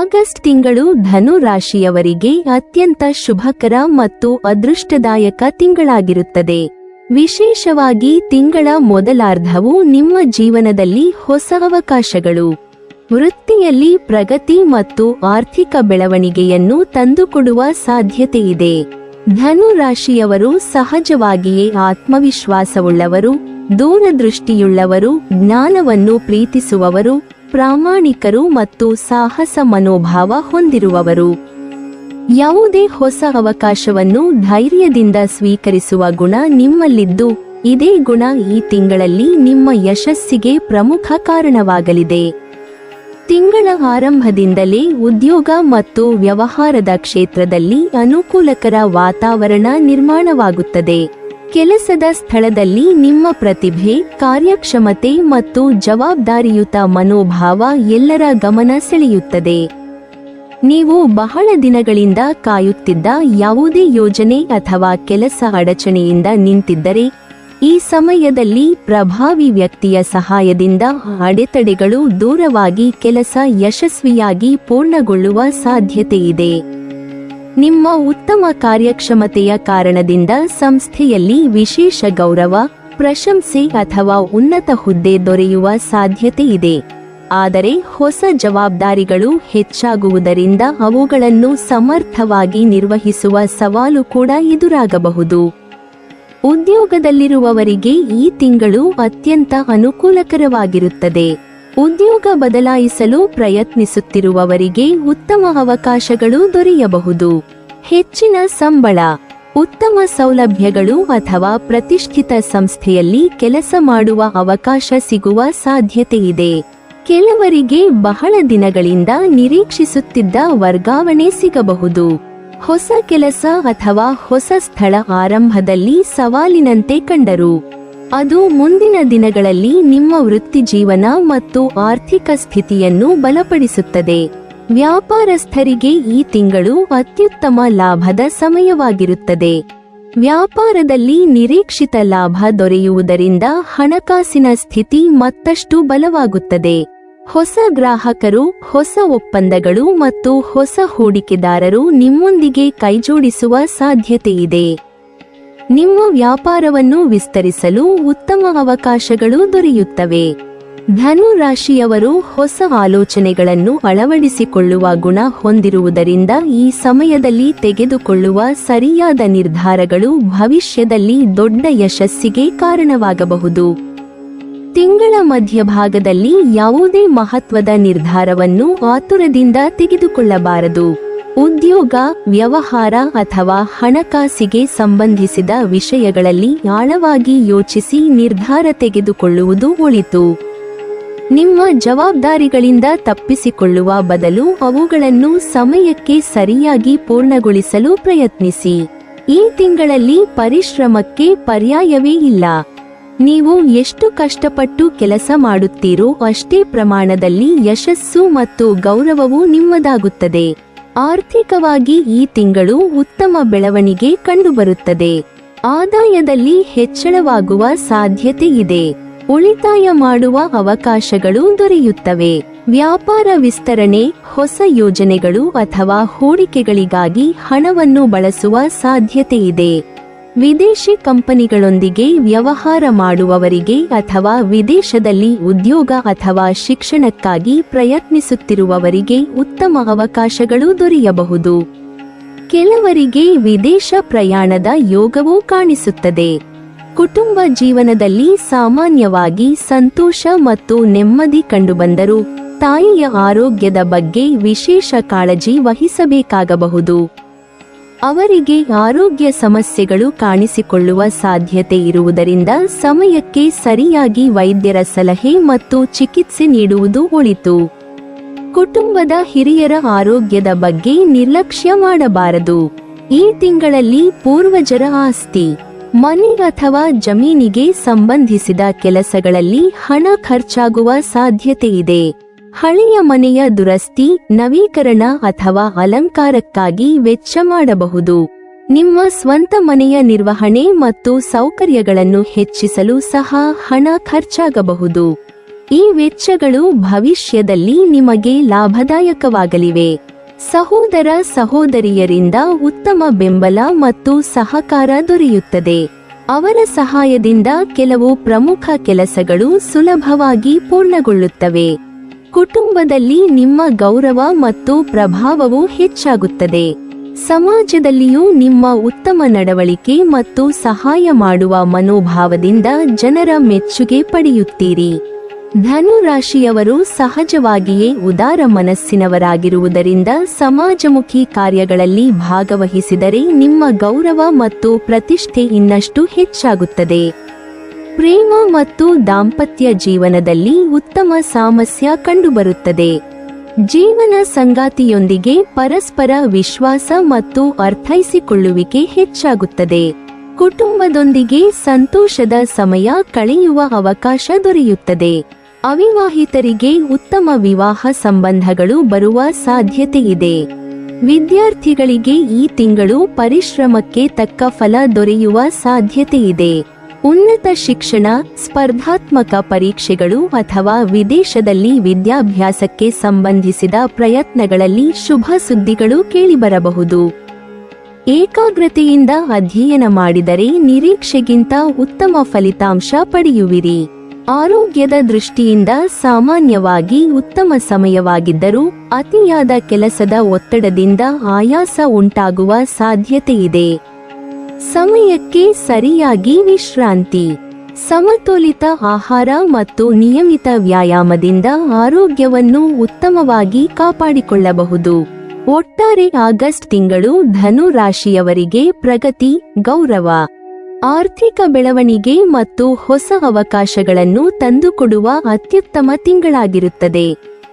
August ತಿಂಗಳು ಧನು ರಾಶಿಯವರಿಗೆ ಅತ್ಯಂತ ಶುಭಕರ ಮತ್ತು ಅದೃಷ್ಟದಾಯಕ ತಿಂಗಳಾಗಿರುತ್ತದೆ. ವಿಶೇಷವಾಗಿ ತಿಂಗಳ ಮೊದಲಾರ್ಧವು ನಿಮ್ಮ ಜೀವನದಲ್ಲಿ ಹೊಸ ಅವಕಾಶಗಳು, ವೃತ್ತಿಯಲ್ಲಿ ಪ್ರಗತಿ ಮತ್ತು ಆರ್ಥಿಕ ಬೆಳವಣಿಗೆಯನ್ನು ತಂದುಕೊಡುವ ಸಾಧ್ಯತೆಯಿದೆ. ಧನು ರಾಶಿಯವರು ಸಹಜವಾಗಿಯೇ ಆತ್ಮವಿಶ್ವಾಸವುಳ್ಳವರು, ದೂರದೃಷ್ಟಿಯುಳ್ಳವರು, ಜ್ಞಾನವನ್ನು ಪ್ರೀತಿಸುವವರು, ಪ್ರಾಮಾಣಿಕರು ಮತ್ತು ಸಾಹಸ ಮನೋಭಾವ ಹೊಂದಿರುವವರು. ಯಾವುದೇ ಹೊಸ ಅವಕಾಶವನ್ನು ಧೈರ್ಯದಿಂದ ಸ್ವೀಕರಿಸುವ ಗುಣ ನಿಮ್ಮಲ್ಲಿದ್ದು, ಇದೇ ಗುಣ ಈ ತಿಂಗಳಲ್ಲಿ ನಿಮ್ಮ ಯಶಸ್ಸಿಗೆ ಪ್ರಮುಖ ಕಾರಣವಾಗಲಿದೆ. ತಿಂಗಳ ಆರಂಭದಿಂದಲೇ ಉದ್ಯೋಗ ಮತ್ತು ವ್ಯವಹಾರದ ಕ್ಷೇತ್ರದಲ್ಲಿ ಅನುಕೂಲಕರ ವಾತಾವರಣ ನಿರ್ಮಾಣವಾಗುತ್ತದೆ. ಕೆಲಸದ ಸ್ಥಳದಲ್ಲಿ ನಿಮ್ಮ ಪ್ರತಿಭೆ, ಕಾರ್ಯಕ್ಷಮತೆ ಮತ್ತು ಜವಾಬ್ದಾರಿಯುತ ಮನೋಭಾವ ಎಲ್ಲರ ಗಮನ ಸೆಳೆಯುತ್ತದೆ. ನೀವು ಬಹಳ ದಿನಗಳಿಂದ ಕಾಯುತ್ತಿದ್ದ ಯಾವುದೇ ಯೋಜನೆ ಅಥವಾ ಕೆಲಸ ಅಡಚಣೆಯಿಂದ ನಿಂತಿದ್ದರೆ, ಈ ಸಮಯದಲ್ಲಿ ಪ್ರಭಾವಿ ವ್ಯಕ್ತಿಯ ಸಹಾಯದಿಂದ ಅಡೆತಡೆಗಳು ದೂರವಾಗಿ ಕೆಲಸ ಯಶಸ್ವಿಯಾಗಿ ಪೂರ್ಣಗೊಳ್ಳುವ ಸಾಧ್ಯತೆಯಿದೆ. ನಿಮ್ಮ ಉತ್ತಮ ಕಾರ್ಯಕ್ಷಮತೆಯ ಕಾರಣದಿಂದ ಸಂಸ್ಥೆಯಲ್ಲಿ ವಿಶೇಷ ಗೌರವ, ಪ್ರಶಂಸೆ ಅಥವಾ ಉನ್ನತ ಹುದ್ದೆ ದೊರೆಯುವ ಸಾಧ್ಯತೆಯಿದೆ. ಆದರೆ ಹೊಸ ಜವಾಬ್ದಾರಿಗಳು ಹೆಚ್ಚಾಗುವುದರಿಂದ ಅವುಗಳನ್ನು ಸಮರ್ಥವಾಗಿ ನಿರ್ವಹಿಸುವ ಸವಾಲು ಕೂಡ ಎದುರಾಗಬಹುದು. ಉದ್ಯೋಗದಲ್ಲಿರುವವರಿಗೆ ಈ ತಿಂಗಳು ಅತ್ಯಂತ ಅನುಕೂಲಕರವಾಗಿರುತ್ತದೆ. ಉದ್ಯೋಗ ಬದಲಾಯಿಸಲು ಪ್ರಯತ್ನಿಸುತ್ತಿರುವವರಿಗೆ ಉತ್ತಮ ಅವಕಾಶಗಳು ದೊರೆಯಬಹುದು. ಹೆಚ್ಚಿನ ಸಂಬಳ, ಉತ್ತಮ ಸೌಲಭ್ಯಗಳು ಅಥವಾ ಪ್ರತಿಷ್ಠಿತ ಸಂಸ್ಥೆಯಲ್ಲಿ ಕೆಲಸ ಮಾಡುವ ಅವಕಾಶ ಸಿಗುವ ಸಾಧ್ಯತೆಯಿದೆ. ಕೆಲವರಿಗೆ ಬಹಳ ದಿನಗಳಿಂದ ನಿರೀಕ್ಷಿಸುತ್ತಿದ್ದ ವರ್ಗಾವಣೆ ಸಿಗಬಹುದು. ಹೊಸ ಕೆಲಸ ಅಥವಾ ಹೊಸ ಸ್ಥಳ ಆರಂಭದಲ್ಲಿ ಸವಾಲಿನಂತೆ ಕಂಡರೂ, ಅದು ಮುಂದಿನ ದಿನಗಳಲ್ಲಿ ನಿಮ್ಮ ವೃತ್ತಿಜೀವನ ಮತ್ತು ಆರ್ಥಿಕ ಸ್ಥಿತಿಯನ್ನು ಬಲಪಡಿಸುತ್ತದೆ. ವ್ಯಾಪಾರಸ್ಥರಿಗೆ ಈ ತಿಂಗಳು ಅತ್ಯುತ್ತಮ ಲಾಭದ ಸಮಯವಾಗಿರುತ್ತದೆ. ವ್ಯಾಪಾರದಲ್ಲಿ ನಿರೀಕ್ಷಿತ ಲಾಭ ದೊರೆಯುವುದರಿಂದ ಹಣಕಾಸಿನ ಸ್ಥಿತಿ ಮತ್ತಷ್ಟು ಬಲವಾಗುತ್ತದೆ. ಹೊಸ ಗ್ರಾಹಕರು, ಹೊಸ ಒಪ್ಪಂದಗಳು ಮತ್ತು ಹೊಸ ಹೂಡಿಕೆದಾರರು ನಿಮ್ಮೊಂದಿಗೆ ಕೈಜೋಡಿಸುವ ಸಾಧ್ಯತೆಯಿದೆ. ನಿಮ್ಮ ವ್ಯಾಪಾರವನ್ನು ವಿಸ್ತರಿಸಲು ಉತ್ತಮ ಅವಕಾಶಗಳು ದೊರೆಯುತ್ತವೆ. ಧನು ರಾಶಿಯವರು ಹೊಸ ಆಲೋಚನೆಗಳನ್ನು ಅಳವಡಿಸಿಕೊಳ್ಳುವ ಗುಣ ಹೊಂದಿರುವುದರಿಂದ ಈ ಸಮಯದಲ್ಲಿ ತೆಗೆದುಕೊಳ್ಳುವ ಸರಿಯಾದ ನಿರ್ಧಾರಗಳು ಭವಿಷ್ಯದಲ್ಲಿ ದೊಡ್ಡ ಯಶಸ್ಸಿಗೆ ಕಾರಣವಾಗಬಹುದು. ತಿಂಗಳ ಮಧ್ಯಭಾಗದಲ್ಲಿ ಯಾವುದೇ ಮಹತ್ವದ ನಿರ್ಧಾರವನ್ನು ಆತುರದಿಂದ ತೆಗೆದುಕೊಳ್ಳಬಾರದು. ಉದ್ಯೋಗ, ವ್ಯವಹಾರ ಅಥವಾ ಹಣಕಾಸಿಗೆ ಸಂಬಂಧಿಸಿದ ವಿಷಯಗಳಲ್ಲಿ ಆಳವಾಗಿ ಯೋಚಿಸಿ ನಿರ್ಧಾರ ತೆಗೆದುಕೊಳ್ಳುವುದು ಒಳಿತು. ನಿಮ್ಮ ಜವಾಬ್ದಾರಿಗಳಿಂದ ತಪ್ಪಿಸಿಕೊಳ್ಳುವ ಬದಲು ಅವುಗಳನ್ನು ಸಮಯಕ್ಕೆ ಸರಿಯಾಗಿ ಪೂರ್ಣಗೊಳಿಸಲು ಪ್ರಯತ್ನಿಸಿ. ಈ ತಿಂಗಳಲ್ಲಿ ಪರಿಶ್ರಮಕ್ಕೆ ಪರ್ಯಾಯವೇ ಇಲ್ಲ. ನೀವು ಎಷ್ಟು ಕಷ್ಟಪಟ್ಟು ಕೆಲಸ ಮಾಡುತ್ತೀರೋ ಅಷ್ಟೇ ಪ್ರಮಾಣದಲ್ಲಿ ಯಶಸ್ಸು ಮತ್ತು ಗೌರವವು ನಿಮ್ಮದಾಗುತ್ತದೆ. ಆರ್ಥಿಕವಾಗಿ ಈ ತಿಂಗಳು ಉತ್ತಮ ಬೆಳವಣಿಗೆ ಕಂಡುಬರುತ್ತದೆ. ಆದಾಯದಲ್ಲಿ ಹೆಚ್ಚಳವಾಗುವ ಸಾಧ್ಯತೆ ಇದೆ. ಉಳಿತಾಯ ಮಾಡುವ ಅವಕಾಶಗಳು ದೊರೆಯುತ್ತವೆ. ವ್ಯಾಪಾರ ವಿಸ್ತರಣೆ, ಹೊಸ ಯೋಜನೆಗಳು ಅಥವಾ ಹೂಡಿಕೆಗಳಿಗಾಗಿ ಹಣವನ್ನು ಬಳಸುವ ಸಾಧ್ಯತೆಯಿದೆ. ವಿದೇಶಿ ಕಂಪನಿಗಳೊಂದಿಗೆ ವ್ಯವಹಾರ ಮಾಡುವವರಿಗೆ ಅಥವಾ ವಿದೇಶದಲ್ಲಿ ಉದ್ಯೋಗ ಅಥವಾ ಶಿಕ್ಷಣಕ್ಕಾಗಿ ಪ್ರಯತ್ನಿಸುತ್ತಿರುವವರಿಗೆ ಉತ್ತಮ ಅವಕಾಶಗಳು ದೊರೆಯಬಹುದು. ಕೆಲವರಿಗೆ ವಿದೇಶ ಪ್ರಯಾಣದ ಯೋಗವೂ ಕಾಣಿಸುತ್ತದೆ. ಕುಟುಂಬ ಜೀವನದಲ್ಲಿ ಸಾಮಾನ್ಯವಾಗಿ ಸಂತೋಷ ಮತ್ತು ನೆಮ್ಮದಿ ಕಂಡುಬಂದರೂ, ತಾಯಿಯ ಆರೋಗ್ಯದ ಬಗ್ಗೆ ವಿಶೇಷ ಕಾಳಜಿ ವಹಿಸಬೇಕಾಗಬಹುದು. ಅವರಿಗೆ ಆರೋಗ್ಯ ಸಮಸ್ಯೆಗಳು ಕಾಣಿಸಿಕೊಳ್ಳುವ ಸಾಧ್ಯತೆ ಇರುವುದರಿಂದ ಸಮಯಕ್ಕೆ ಸರಿಯಾಗಿ ವೈದ್ಯರ ಸಲಹೆ ಮತ್ತು ಚಿಕಿತ್ಸೆ ನೀಡುವುದು ಒಳಿತು. ಕುಟುಂಬದ ಹಿರಿಯರ ಆರೋಗ್ಯದ ಬಗ್ಗೆ ನಿರ್ಲಕ್ಷ್ಯ ಮಾಡಬಾರದು. ಈ ತಿಂಗಳಲ್ಲಿ ಪೂರ್ವಜರ ಆಸ್ತಿ, ಮನೆ ಅಥವಾ ಜಮೀನಿಗೆ ಸಂಬಂಧಿಸಿದ ಕೆಲಸಗಳಲ್ಲಿ ಹಣ ಖರ್ಚಾಗುವ ಸಾಧ್ಯತೆಯಿದೆ. ಹಳೆಯ ಮನೆಯ ದುರಸ್ತಿ, ನವೀಕರಣ ಅಥವಾ ಅಲಂಕಾರಕ್ಕಾಗಿ ವೆಚ್ಚ ಮಾಡಬಹುದು. ನಿಮ್ಮ ಸ್ವಂತ ಮನೆಯ ನಿರ್ವಹಣೆ ಮತ್ತು ಸೌಕರ್ಯಗಳನ್ನು ಹೆಚ್ಚಿಸಲು ಸಹ ಹಣ ಖರ್ಚಾಗಬಹುದು. ಈ ವೆಚ್ಚಗಳು ಭವಿಷ್ಯದಲ್ಲಿ ನಿಮಗೆ ಲಾಭದಾಯಕವಾಗಲಿವೆ. ಸಹೋದರ ಸಹೋದರಿಯರಿಂದ ಉತ್ತಮ ಬೆಂಬಲ ಮತ್ತು ಸಹಕಾರ ದೊರೆಯುತ್ತದೆ. ಅವರ ಸಹಾಯದಿಂದ ಕೆಲವು ಪ್ರಮುಖ ಕೆಲಸಗಳು ಸುಲಭವಾಗಿ ಪೂರ್ಣಗೊಳ್ಳುತ್ತವೆ. ಕುಟುಂಬದಲ್ಲಿ ನಿಮ್ಮ ಗೌರವ ಮತ್ತು ಪ್ರಭಾವವು ಹೆಚ್ಚಾಗುತ್ತದೆ. ಸಮಾಜದಲ್ಲಿಯೂ ನಿಮ್ಮ ಉತ್ತಮ ನಡವಳಿಕೆ ಮತ್ತು ಸಹಾಯ ಮಾಡುವ ಮನೋಭಾವದಿಂದ ಜನರ ಮೆಚ್ಚುಗೆ ಪಡೆಯುತ್ತೀರಿ. ಧನು ರಾಶಿಯವರು ಸಹಜವಾಗಿಯೇ ಉದಾರ ಮನಸ್ಸಿನವರಾಗಿರುವುದರಿಂದ ಸಮಾಜಮುಖಿ ಕಾರ್ಯಗಳಲ್ಲಿ ಭಾಗವಹಿಸಿದರೆ ನಿಮ್ಮ ಗೌರವ ಮತ್ತು ಪ್ರತಿಷ್ಠೆ ಇನ್ನಷ್ಟು ಹೆಚ್ಚಾಗುತ್ತದೆ. ಪ್ರೇಮ ಮತ್ತು ದಾಂಪತ್ಯ ಜೀವನದಲ್ಲಿ ಉತ್ತಮ ಸಾಮರಸ್ಯ ಕಂಡುಬರುತ್ತದೆ. ಜೀವನ ಸಂಗಾತಿಯೊಂದಿಗೆ ಪರಸ್ಪರ ವಿಶ್ವಾಸ ಮತ್ತು ಅರ್ಥೈಸಿಕೊಳ್ಳುವಿಕೆ ಹೆಚ್ಚಾಗುತ್ತದೆ. ಕುಟುಂಬದೊಂದಿಗೆ ಸಂತೋಷದ ಸಮಯ ಕಳೆಯುವ ಅವಕಾಶ ದೊರೆಯುತ್ತದೆ. ಅವಿವಾಹಿತರಿಗೆ ಉತ್ತಮ ವಿವಾಹ ಸಂಬಂಧಗಳು ಬರುವ ಸಾಧ್ಯತೆಯಿದೆ. ವಿದ್ಯಾರ್ಥಿಗಳಿಗೆ ಈ ತಿಂಗಳು ಪರಿಶ್ರಮಕ್ಕೆ ತಕ್ಕ ಫಲ ದೊರೆಯುವ ಸಾಧ್ಯತೆಯಿದೆ. ಉನ್ನತ ಶಿಕ್ಷಣ, ಸ್ಪರ್ಧಾತ್ಮಕ ಪರೀಕ್ಷೆಗಳು ಅಥವಾ ವಿದೇಶದಲ್ಲಿ ವಿದ್ಯಾಭ್ಯಾಸಕ್ಕೆ ಸಂಬಂಧಿಸಿದ ಪ್ರಯತ್ನಗಳಲ್ಲಿ ಶುಭ ಸುದ್ದಿಗಳು ಕೇಳಿಬರಬಹುದು. ಏಕಾಗ್ರತೆಯಿಂದ ಅಧ್ಯಯನ ಮಾಡಿದರೆ ನಿರೀಕ್ಷೆಗಿಂತ ಉತ್ತಮ ಫಲಿತಾಂಶ ಪಡೆಯುವಿರಿ. ಆರೋಗ್ಯದ ದೃಷ್ಟಿಯಿಂದ ಸಾಮಾನ್ಯವಾಗಿ ಉತ್ತಮ ಸಮಯವಾಗಿದ್ದರೂ ಅತಿಯಾದ ಕೆಲಸದ ಒತ್ತಡದಿಂದ ಆಯಾಸ ಉಂಟಾಗುವ ಸಾಧ್ಯತೆಯಿದೆ. ಸಮಯಕ್ಕೆ ಸರಿಯಾಗಿ ವಿಶ್ರಾಂತಿ, ಸಮತೋಲಿತ ಆಹಾರ ಮತ್ತು ನಿಯಮಿತ ವ್ಯಾಯಾಮದಿಂದ ಆರೋಗ್ಯವನ್ನು ಉತ್ತಮವಾಗಿ ಕಾಪಾಡಿಕೊಳ್ಳಬಹುದು. ಒಟ್ಟಾರೆ ಆಗಸ್ಟ್ ತಿಂಗಳು ಧನು ರಾಶಿಯವರಿಗೆ ಪ್ರಗತಿ, ಗೌರವ, ಆರ್ಥಿಕ ಬೆಳವಣಿಗೆ ಮತ್ತು ಹೊಸ ಅವಕಾಶಗಳನ್ನು ತಂದುಕೊಡುವ ಅತ್ಯುತ್ತಮ ತಿಂಗಳಾಗಿರುತ್ತದೆ.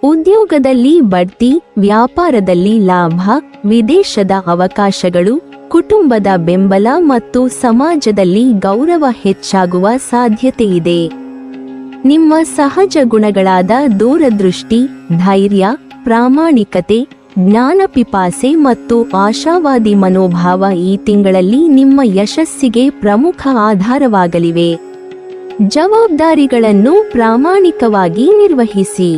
ಉದ್ಯೋಗದಲ್ಲಿ ಬಡ್ತಿ, ವ್ಯಾಪಾರದಲ್ಲಿ ಲಾಭ, ವಿದೇಶದ ಅವಕಾಶಗಳು, ಕುಟುಂಬದ ಬೆಂಬಲ ಮತ್ತು ಸಮಾಜದಲ್ಲಿ ಗೌರವ ಹೆಚ್ಚಾಗುವ ಸಾಧ್ಯತೆಯಿದೆ. ನಿಮ್ಮ ಸಹಜ ಗುಣಗಳಾದ ದೂರದೃಷ್ಟಿ, ಧೈರ್ಯ, ಪ್ರಾಮಾಣಿಕತೆ, ಜ್ಞಾನಪಿಪಾಸೆ ಮತ್ತು ಆಶಾವಾದಿ ಮನೋಭಾವ ಈ ತಿಂಗಳಲ್ಲಿ ನಿಮ್ಮ ಯಶಸ್ಸಿಗೆ ಪ್ರಮುಖ ಆಧಾರವಾಗಲಿವೆ. ಜವಾಬ್ದಾರಿಗಳನ್ನು ಪ್ರಾಮಾಣಿಕವಾಗಿ ನಿರ್ವಹಿಸಿ.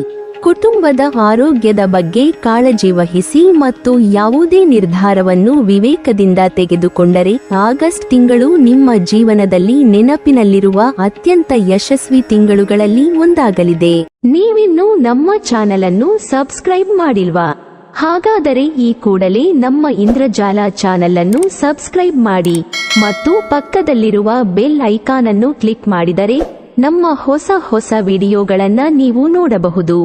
ಕುಟುಂಬದ ಆರೋಗ್ಯದ ಬಗ್ಗೆ ಕಾಳಜಿ ವಹಿಸಿ ಮತ್ತು ಯಾವುದೇ ನಿರ್ಧಾರವನ್ನು ವಿವೇಕದಿಂದ ತೆಗೆದುಕೊಂಡರೆ ಆಗಸ್ಟ್ ತಿಂಗಳು ನಿಮ್ಮ ಜೀವನದಲ್ಲಿ ನೆನಪಿನಲ್ಲಿರುವ ಅತ್ಯಂತ ಯಶಸ್ವಿ ತಿಂಗಳುಗಳಲ್ಲಿ ಒಂದಾಗಲಿದೆ. ನೀವಿನ್ನೂ ನಮ್ಮ ಚಾನೆಲ್ ಅನ್ನು ಸಬ್ಸ್ಕ್ರೈಬ್ ಮಾಡಿಲ್ವಾ? ಹಾಗಾದರೆ ಈ ಕೂಡಲೇ ನಮ್ಮ ಇಂದ್ರಜಾಲ ಚಾನೆಲ್ ಅನ್ನು ಸಬ್ಸ್ಕ್ರೈಬ್ ಮಾಡಿ ಮತ್ತು ಪಕ್ಕದಲ್ಲಿರುವ ಬೆಲ್ ಐಕಾನ್ ಅನ್ನು ಕ್ಲಿಕ್ ಮಾಡಿದರೆ ನಮ್ಮ ಹೊಸ ವಿಡಿಯೋಗಳನ್ನು ನೀವು ನೋಡಬಹುದು.